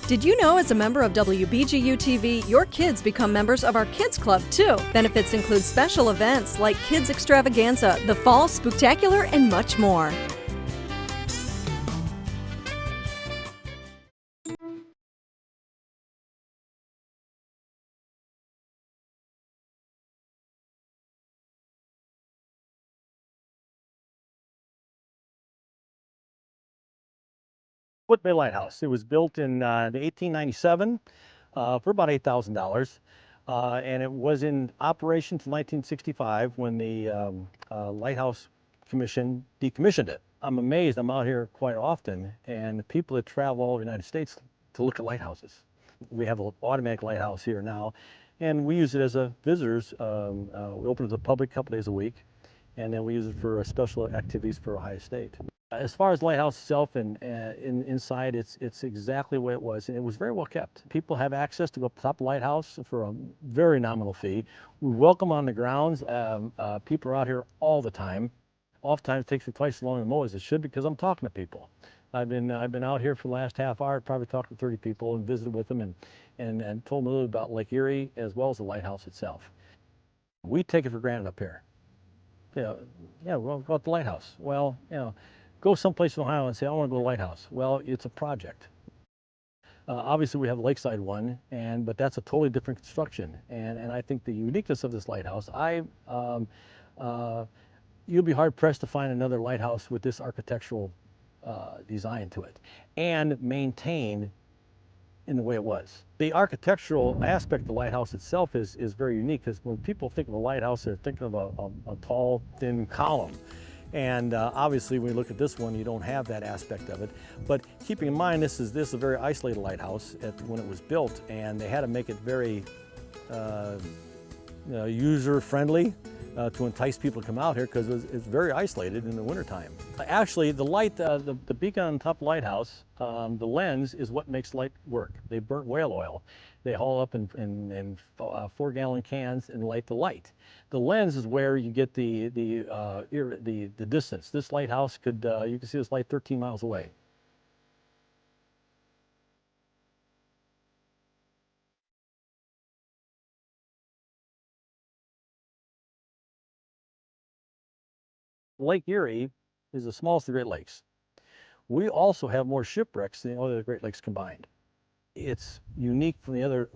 Did you know as a member of WBGU-TV, your kids become members of our Kids Club too? Benefits include special events like Kids Extravaganza, the Fall Spooktacular, and much more. Bay Lighthouse. It was built in 1897 for about $8,000, and it was in operation till 1965 when the Lighthouse Commission decommissioned it. I'm amazed. I'm out here quite often, and the people that travel all over the United States to look at lighthouses. We have an automatic lighthouse here now, and we use it as a visitors. We open it to the public a couple days a week, and then we use it for special activities for Ohio State. As far as the lighthouse itself and inside, it's exactly what it was, and it was very well kept. People have access to go up top of the lighthouse for a very nominal fee. We welcome on the grounds. People are out here all the time. Oftentimes it takes me twice as long to mow as it should because I'm talking to people. I've been out here for the last half hour, probably talked to 30 people and visited with them and told them a little about Lake Erie as well as the lighthouse itself. We take it for granted up here. We'll go to the lighthouse. Well, go someplace in Ohio and say, I want to go to the lighthouse. Well, it's a project. Obviously, we have a lakeside one, but that's a totally different construction. And I think the uniqueness of this lighthouse, you'll be hard pressed to find another lighthouse with this architectural design to it and maintained in the way it was. The architectural aspect of the lighthouse itself is very unique because when people think of a lighthouse, they're thinking of a tall, thin column. And obviously, when you look at this one, you don't have that aspect of it. But keeping in mind, this is a very isolated lighthouse when it was built, and they had to make it very user-friendly to entice people to come out here because it's very isolated in the wintertime. Actually, the light, the beacon on top of the lighthouse, the lens is what makes light work. They burnt whale oil. They haul up in 4-gallon cans and light the light. The lens is where you get the distance. This lighthouse you can see this light 13 miles away. Lake Erie is the smallest of the Great Lakes. We also have more shipwrecks than the other Great Lakes combined. It's unique from the other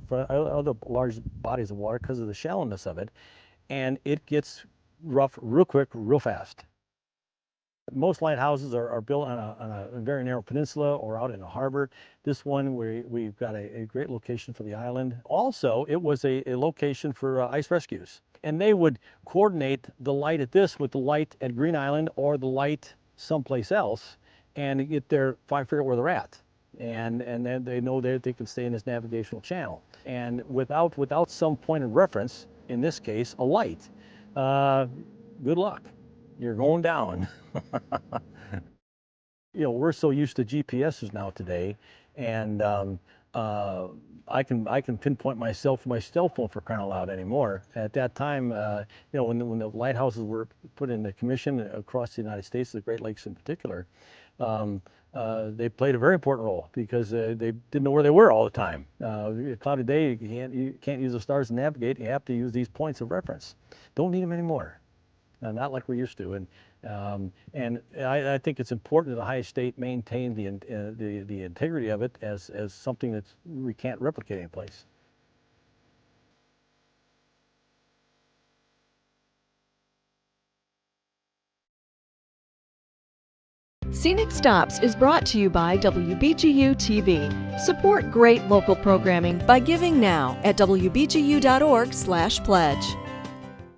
large bodies of water because of the shallowness of it, and it gets rough real quick, real fast. Most lighthouses are built on a very narrow peninsula or out in a harbor. This one, we've got a great location for the island. Also, it was a location for ice rescues. And they would coordinate the light at this with the light at Green Island or the light someplace else and get their figure out where they're at. And then they know that they can stay in this navigational channel. And without some point of reference, in this case, a light, good luck. You're going down. We're so used to GPSs now today, and I can pinpoint myself with my cell phone for crying out loud anymore. At that time, when the lighthouses were put into commission across the United States, the Great Lakes in particular, they played a very important role because they didn't know where they were all the time. A cloudy day, you can't use the stars to navigate. You have to use these points of reference. Don't need them anymore. Not like we used to, and I think it's important that Ohio State maintain the integrity of it as something that we can't replicate anyplace. Scenic Stops is brought to you by WBGU-TV. Support great local programming by giving now at wbgu.org/pledge.